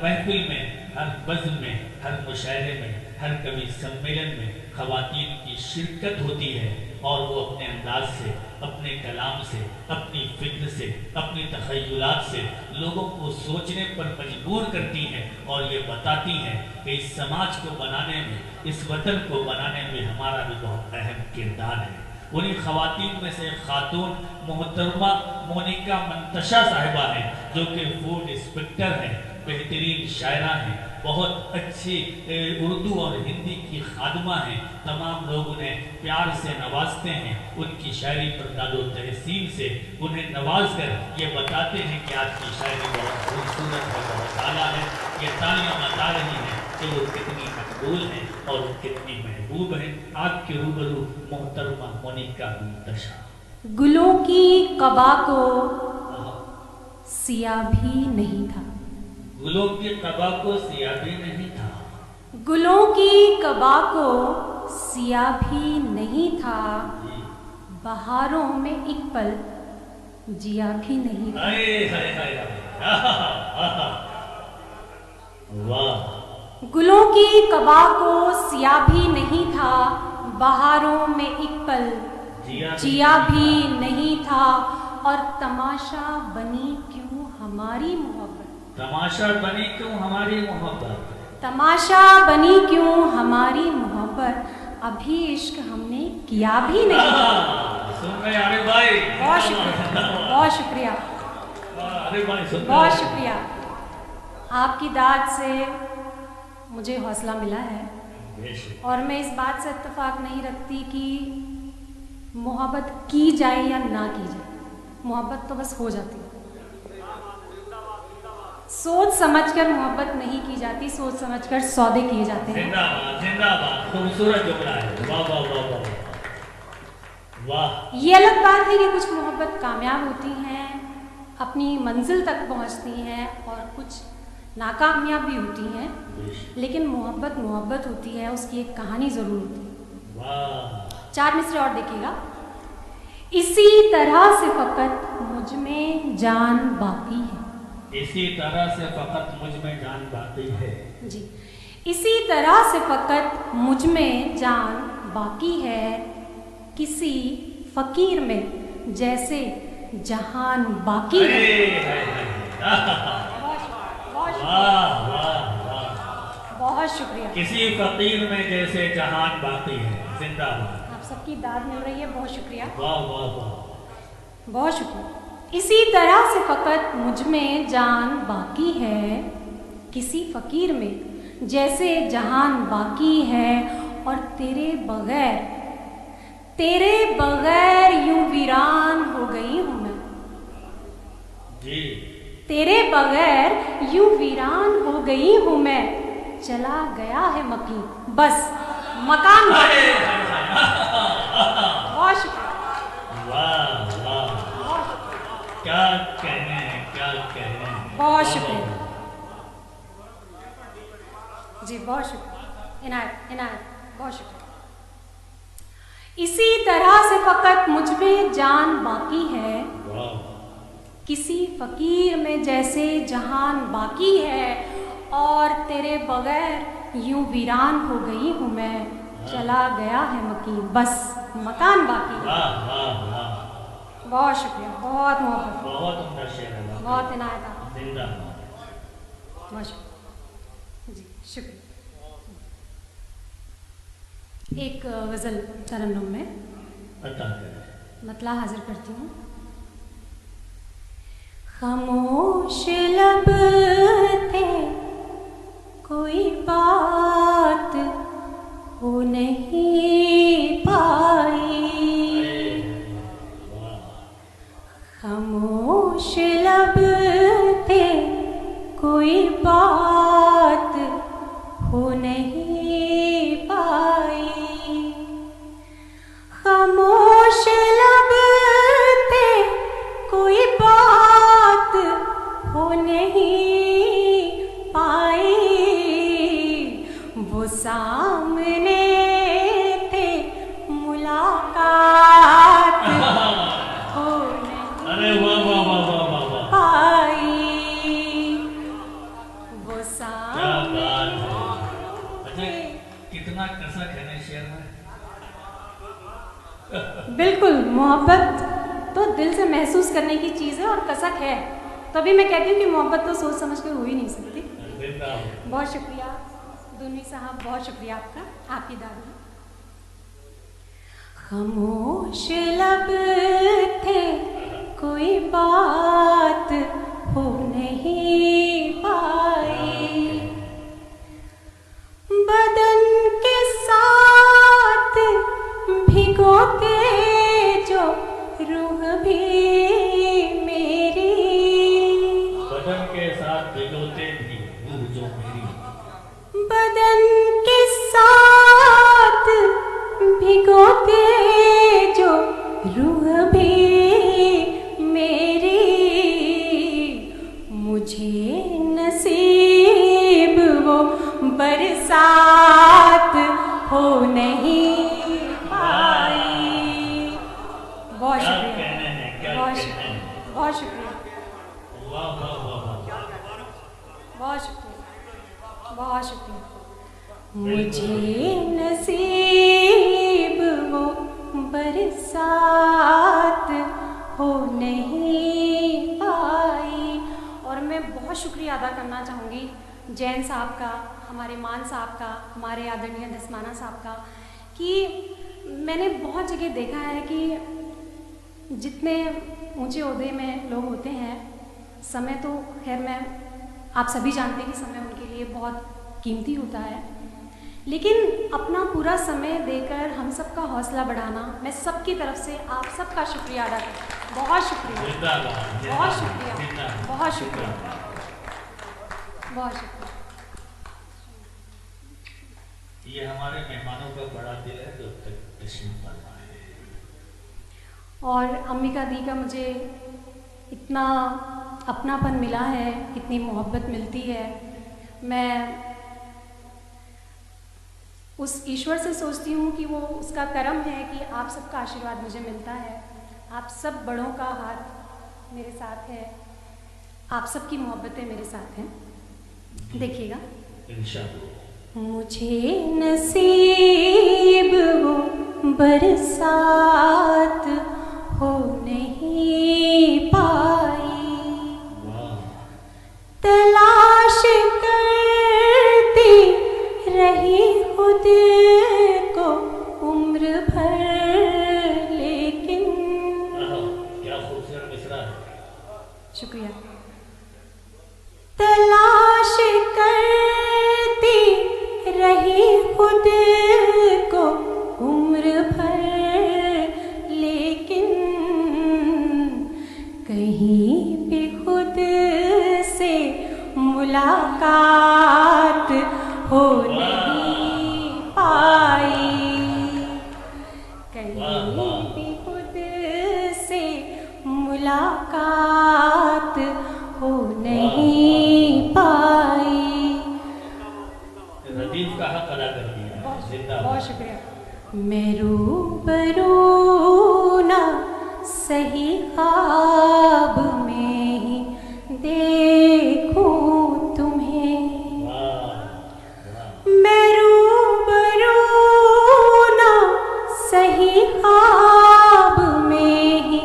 महफिल में, हर बज़्म में, हर मुशायरे में, हर कवि सम्मेलन में ख़वातीन की शिरकत होती है और वो अपने अंदाज से, अपने कलाम से, अपनी फिक्र से, अपनी तख़य्युलात से लोगों को सोचने पर मजबूर करती हैं और ये बताती हैं कि इस समाज को बनाने में, इस वतन को बनाने में हमारा भी बहुत अहम किरदार है। उन्हीं ख़वातीन में से खातून मोहतरमा मोनिका मंतशा साहिबा हैं, जो कि फूड इंस्पेक्टर हैं, बेहतरीन शायरा हैं, बहुत अच्छी उर्दू और हिंदी की खादमा हैं। तमाम लोग उन्हें प्यार से नवाजते हैं, उनकी शायरी पर दादो तहसीन से उन्हें नवाज कर ये बताते हैं कि आपकी शायरी बहुत खूबसूरत है, बहुत आला है। ये तालियां बता रही हैं कि वो कितनी मकबूल हैं और वो कितनी महबूब हैं। आपके रूबरू मोहतरमा मोनिका मंतशा। गुलों की कबा को सिया भी नहीं था, गुलों की कबा को सिया भी नहीं था, गुलों की कबा को सिया भी नहीं था, बहारों में एक पल जिया भी नहीं था। वाह। गुलों की कबा को सिया भी नहीं था, बहारों में एक पल जिया भी नहीं था। और तमाशा बनी क्यों हमारी मोहब्बत, तमाशा बनी क्यों हमारी मोहब्बत, तमाशा बनी क्यों हमारी मोहब्बत, अभी इश्क हमने किया भी नहीं। सुन रहे अरे भाई, बहुत शुक्रिया, बहुत शुक्रिया, अरे भाई सुन रहे, बहुत शुक्रिया। आपकी दाद से मुझे हौसला मिला है और मैं इस बात से इत्तेफाक नहीं रखती कि मोहब्बत की जाए या ना की जाए, मोहब्बत तो बस हो जाती है। सोच समझकर मोहब्बत नहीं की जाती, सोच समझकर सौदे किए जाते हैं। जिंदाबाद जिंदाबाद, खूबसूरत जुमला है, वाह वाह वाह वाह वाह। ये अलग बात है कि कुछ मोहब्बत कामयाब होती हैं, अपनी मंजिल तक पहुंचती हैं और कुछ नाकामयाब भी होती हैं, लेकिन मोहब्बत मोहब्बत होती है, उसकी एक कहानी जरूर होती है। वाह। 4 मिसरे और देखिएगा। इसी तरह से फकत मुझ में जान बाकी है, इसी तरह से फकत मुझ में जान बाकी है जी, इसी तरह से फकत मुझ में जान बाकी है, किसी फकीर में जैसे जहान बाकी है। बहुत शुक्रिया। किसी फकीर में जैसे जहान बाकी है, जिंदाबाद। आप सबकी दाद मिल रही है, बहुत शुक्रिया, वाह वाह वाह, बहुत शुक्रिया। इसी तरह से फकत मुझ में जान बाकी है, किसी फकीर में जैसे जहान बाकी है, और तेरे बगैर यूं वीरान हो गई हूं मैं जी, तेरे बगैर यूं वीरान हो गई हूं मैं, चला गया है मकीन बस मकान। बहुत शुक्रिया, वाह वाह, क्या कहने हैं, क्या कहने हैं। बहुत शुक्रिया जी, बहुत शुक्रिया इनायत इनायत, बहुत शुक्रिया। इसी तरह से फकत मुझ में जान बाकी है, किसी फकीर में जैसे जहान बाकी है, और तेरे बगैर यूं वीरान हो गई हूं मैं, चला गया है मकीन बस मकान बाकी। बहुत शुक्रिया, बहुत मोहब्बत, बहुत उम्दा शेर है, बहुत इनायत, जिंदाबाद, बहुत शुक्रिया जी, शुक्रिया। एक गज़ल तरन्नुम में मतला हाजिर करती हूँ। खामोश लब थे कोई बात हो नहीं पाई, खामोश लब थे कोई बात हो नहीं पाई, खामोश लब थे कोई बात हो नहीं पाई, वो सामने थे मुलाकात हो नहीं पाई, वो क्या बात है। अच्छा, कितना कसक है ना शेर में। बिल्कुल, मोहब्बत तो दिल से महसूस करने की चीज़ है और कसक है, तभी मैं कहती हूँ कि मोहब्बत तो सोच समझ कर हो ही नहीं सकती। बहुत शुक्रिया दुन्नी साहब, बहुत शुक्रिया आपका, आपकी दादी। खामोश लब थे, कोई बात हो नहीं पाई, बदन के साथ भिगोते जो रूह भी मेरी, बदन के साथ भिगोते भी रूह जो मेरी, बदन के साथ भिगोते जो रूह भी मेरी, मुझे नसीब वो बरसात हो नहीं पाई। बहुत शुक्रिया, बहुत शुक्रिया, बहुत शुक्रिया, बहुत शुक्रिया, बहुत शुक्रिया। मुझे नसीब वो बरसात हो नहीं पाई। और मैं बहुत शुक्रिया अदा करना चाहूँगी जैन साहब का, हमारे मान साहब का, हमारे आदरणीय दसमाना साहब का, कि मैंने बहुत जगह देखा है कि जितने ऊंचे ओहदे में लोग होते हैं, समय तो खैर मैं आप सभी जानते हैं कि समय उनके लिए बहुत कीमती होता है, लेकिन अपना पूरा समय देकर हम सबका हौसला बढ़ाना, मैं सबकी तरफ से आप सबका शुक्रिया अदा करती हूँ। बहुत शुक्रिया, बहुत शुक्रिया, बहुत शुक्रिया, बहुत शुक्रिया। ये हमारे मेहमानों का बड़ा दिल है जो तशरीफ फरमा है। और अम्मिका दी का मुझे इतना अपनापन मिला है, इतनी मोहब्बत मिलती है। मैं उस ईश्वर से सोचती हूँ कि वो उसका करम है कि आप सबका आशीर्वाद मुझे मिलता है, आप सब बड़ों का हाथ मेरे साथ है, आप सबकी मोहब्बतें मेरे साथ हैं। देखिएगा इंशाअल्लाह। मुझे नसीब वो बरसात हो नहीं पाई, तलाश करती रही खुद को उम्र भर, लेकिन क्या खूबसूरत मिसरा है। शुक्रिया। तलाश करती रही खुद को उम्र भर, लेकिन कहीं भी खुद से मुलाकात हो नहीं पाई, कहीं भी खुद से मुलाकात हो नहीं पाई। रदीफ का हक अदा कर दिया। बहुत शुक्रिया। मैं रूबरू ना सही ख्वाब में ही देखूं तुम्हें, मैं रूबरू ना सही ख्वाब में ही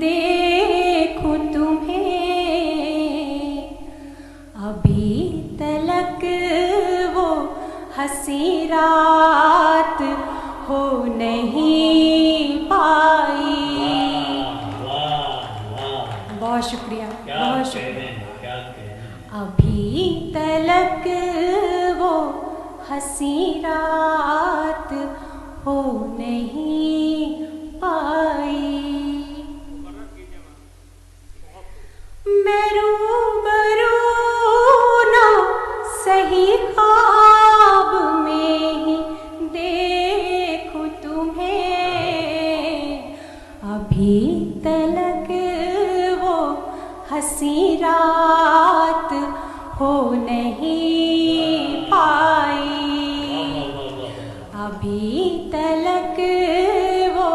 देखूं तुम्हें, अभी तलक वो हंसी रात हो नहीं पाई। बहुत शुक्रिया, बहुत शुक्रिया। अभी तलक वो हंसी रात हो नहीं पाई, मैं रूबरू ना सही ख्वाब में ही देखूं तुम्हें, अभी तलक वो हंसी रात हो नहीं पाई, अभी तलक वो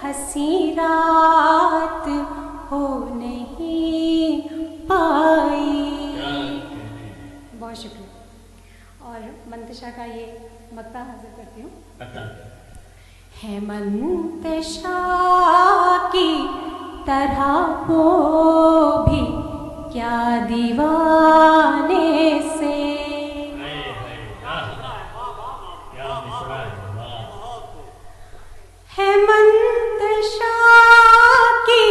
हंसी रात हो नहीं पाई। बहुत बहुत शुक्रिया। और मंतशा का ये मक्ता हाजिर करती हूँ। है मंतशा की तरह वो भी क्या दीवाने से, है मंतशा की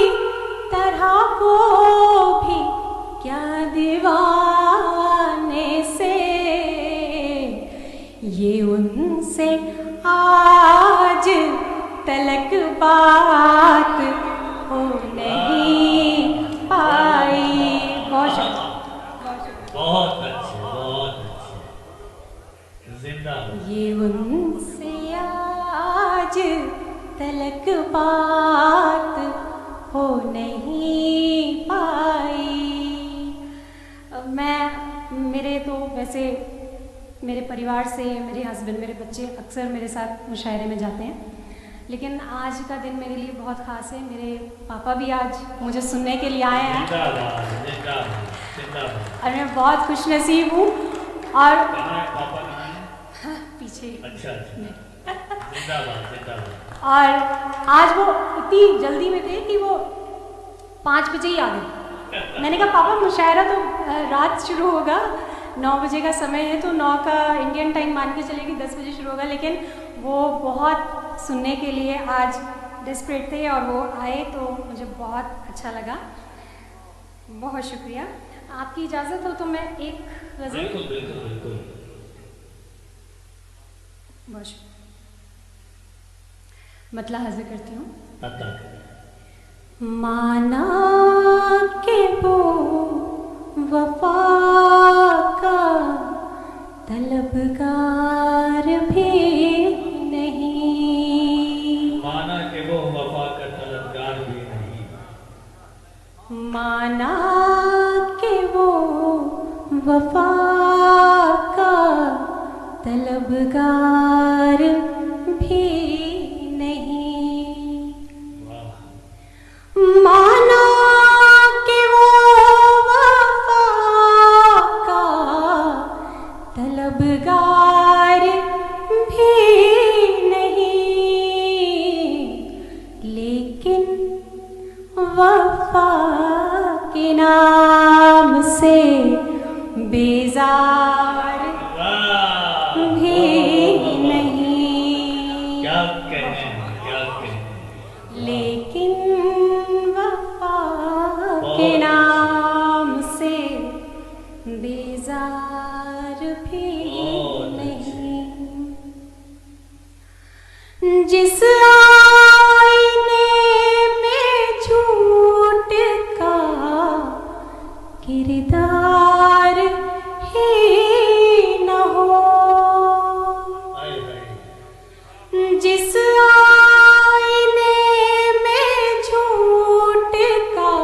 तरह वो भी क्या दीवाने से, ये उनसे आज तलक बात हो नहीं पाई। बहुत अच्छे, बहुत अच्छे, जिंदाबाद। ये उनसे आज तलक बात हो नहीं पाई। मेरे तो वैसे मेरे परिवार से मेरे हस्बैंड, मेरे बच्चे अक्सर मेरे साथ मुशायरे में जाते हैं, लेकिन आज का दिन मेरे लिए बहुत ख़ास है। मेरे पापा भी आज मुझे सुनने के लिए आए हैं और मैं बहुत खुशनसीब हूँ। और पीछे अच्छा, जिंदाबाद। और आज वो इतनी जल्दी में थे कि वो 5 बजे ही आ गए। मैंने कहा पापा मुशायरा तो रात शुरू होगा, 9 बजे का समय है, तो 9 का इंडियन टाइम मान के चलेगी 10 बजे शुरू होगा, लेकिन वो बहुत सुनने के लिए आज डेस्परेट थे और वो आए तो मुझे बहुत अच्छा लगा। बहुत शुक्रिया। आपकी इजाज़त हो तो मैं एक गज़ल। बिल्कुल। बहुत शुक्रिया। मतला हाजिर करती हूँ। माना के वो वफा का तलबगार भी नहीं, माना के वो वफा का तलबगार भी नहीं, माना के वो वफा का तलबगार भी नहीं, माना कि वो वफा का तलबगार भी नहीं, लेकिन वफा के नाम से बेजार भी नहीं, क्या कहें, लेकिन वफा के नाम से बेजार भी नहीं। जिस आईने में झूठ का किरदार ही न हो, जिस आईने में झूठ का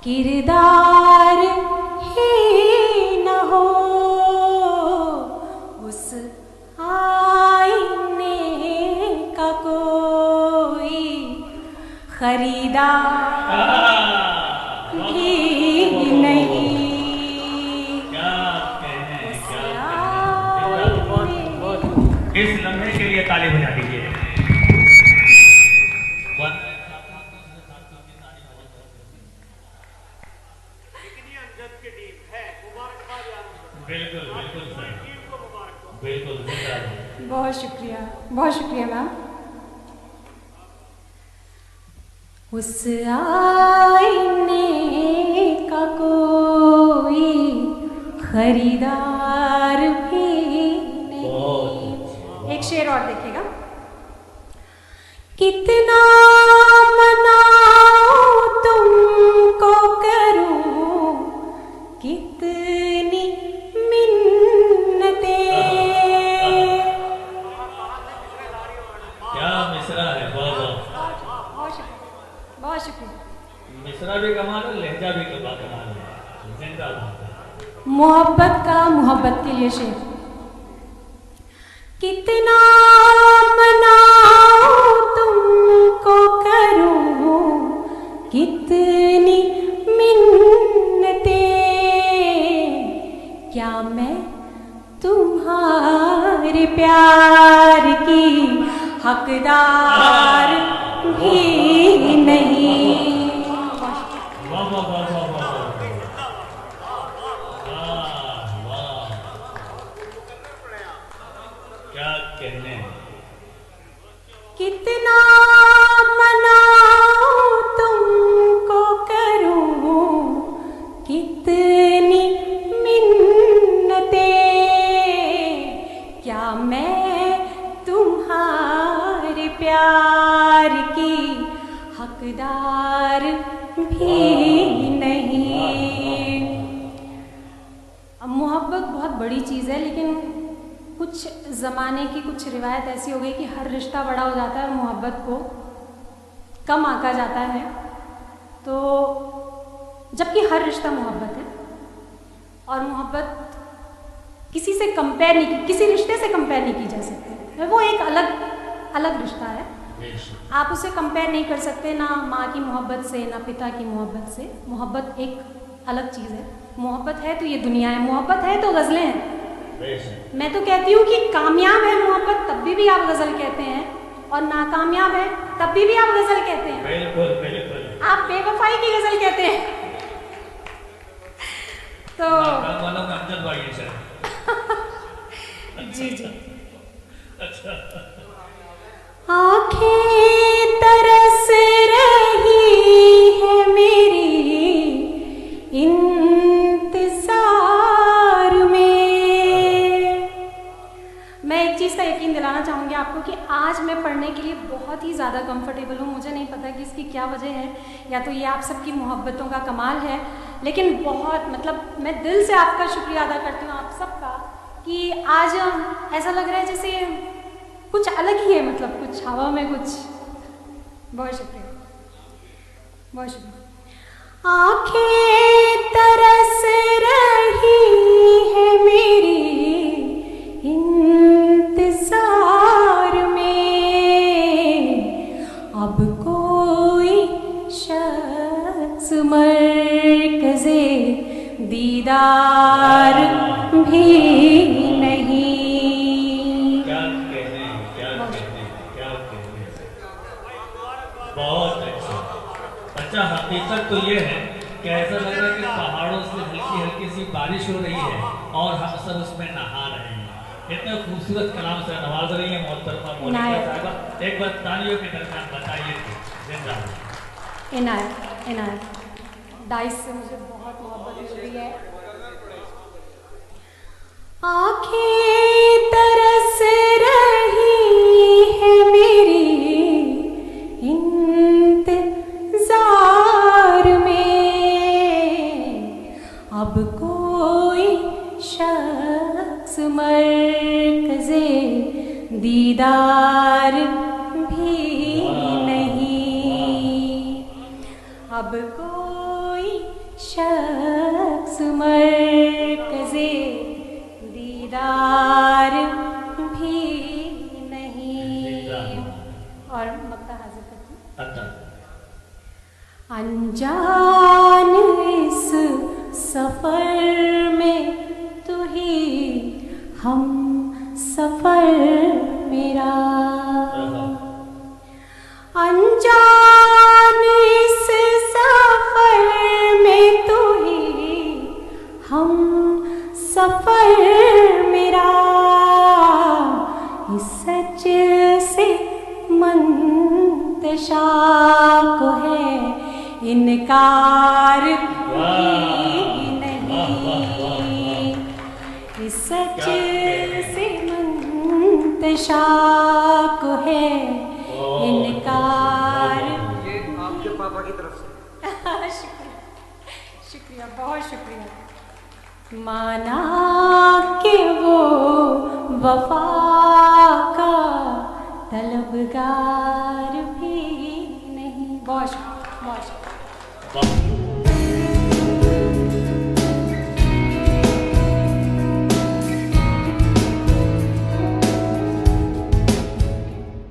किरदार ही न हो, उस आईने का कोई खरीदार भी नहीं। इस लम्हे के लिए ताली बजा दीजिए। बिल्कुल बहुत शुक्रिया मैम। उस आईने का कोई खरीदार भी नहीं। एक शेर और देखिएगा। कितना मनाऊं तुमको करूं कितनी मिन्नतें। क्या मिसरा है, बहुत शुक्रिया। मिसरा भी कमाल है, लहजा भी कमाल है। जिंदाबाद। मोहब्बत के लिए शेर। कितना मनाऊं तुमको करूं कितनी मिन्नतें, क्या मैं तुम्हारे प्यार की हकदार भी नहीं। वाह वाह वाह वाह वाह वाह, क्या कहने। कितना मनाऊं तुमको करूं कितनी मिन्नतें, क्या मैं तुम्हारे प्यार की हकदार भी नहीं। अब मोहब्बत बहुत बड़ी चीज़ है, लेकिन कुछ ज़माने की कुछ रिवायत ऐसी हो गई कि हर रिश्ता बड़ा हो जाता है और मोहब्बत को कम आंका जाता है। तो जबकि हर रिश्ता मोहब्बत है और मोहब्बत किसी से कंपेयर नहीं की, किसी रिश्ते से कंपेयर नहीं की जा सकती। वो एक अलग रिश्ता है, आप उसे कंपेयर नहीं कर सकते, ना माँ की मोहब्बत से ना पिता की मोहब्बत से। मोहब्बत एक अलग चीज़ है। मोहब्बत है तो ये दुनिया है, मोहब्बत है तो गज़लें हैं। मैं तो कहती हूँ कि कामयाब है मोहब्बत तब भी आप गज़ल कहते हैं, और नाकामयाब है तब भी आप गज़ल कहते हैं। बिल्कुल बिल्कुल, आप बेवफाई की गज़ल कहते हैं। तो जी जी, अच्छा। आँखें तरस रही है मेरी इंतज़ार में। मैं एक चीज़ का यकीन दिलाना चाहूँगी आपको कि आज मैं पढ़ने के लिए बहुत ही ज़्यादा कंफर्टेबल हूँ। मुझे नहीं पता कि इसकी क्या वजह है, या तो ये आप सबकी मोहब्बतों का कमाल है, लेकिन बहुत मतलब मैं दिल से आपका शुक्रिया अदा करती हूँ आप सबका कि आज ऐसा लग रहा है जैसे कुछ अलग ही है, मतलब कुछ हवा में कुछ। बहुत शुक्रिया, बहुत शुक्रिया। आँखें तरस रही है मेरी इंतज़ार में, अब कोई शख्स मरकज़े दीदार भी नहीं। बहुत अच्छा। हकीकत तो ये है कि ऐसा लग रहा है कि पहाड़ों से हल्की हल्की सी बारिश हो रही है और हम सब उसमें नहा रहे हैं। इतने खूबसूरत कलाम से नवाज रही है मोहतरमा मोनिका साहिबा। एक बार तालियों के दरमियान बताइए। जिंदाबाद। इनायत डाइस से मुझे बहुत मोहब्बत मिल रही है। आँखें तरस रही है मेरी इंतज़ार में, अब कोई शख्स मरकज़े दीदार भी नहीं, अब कोई शख्स मरकज़े दीदार भी नहीं। और मक्ता हाजिर करती हूँ। अनजान इस सफर में तू ही हम सफर मेरा, अनजान इस सफर में तू ही हम सफर मेरा, इस सच से मंतशा को है इनकार भी नहीं, इस सच से मंतशा को है इनकार। ये आपके पापा की तरफ से। शुक्रिया, शुक्रिया, बहुत शुक्रिया। माना कि वो वफा का तलबगार भी नहीं। बहुत शुक्रिया, बहुत शुक्रिया।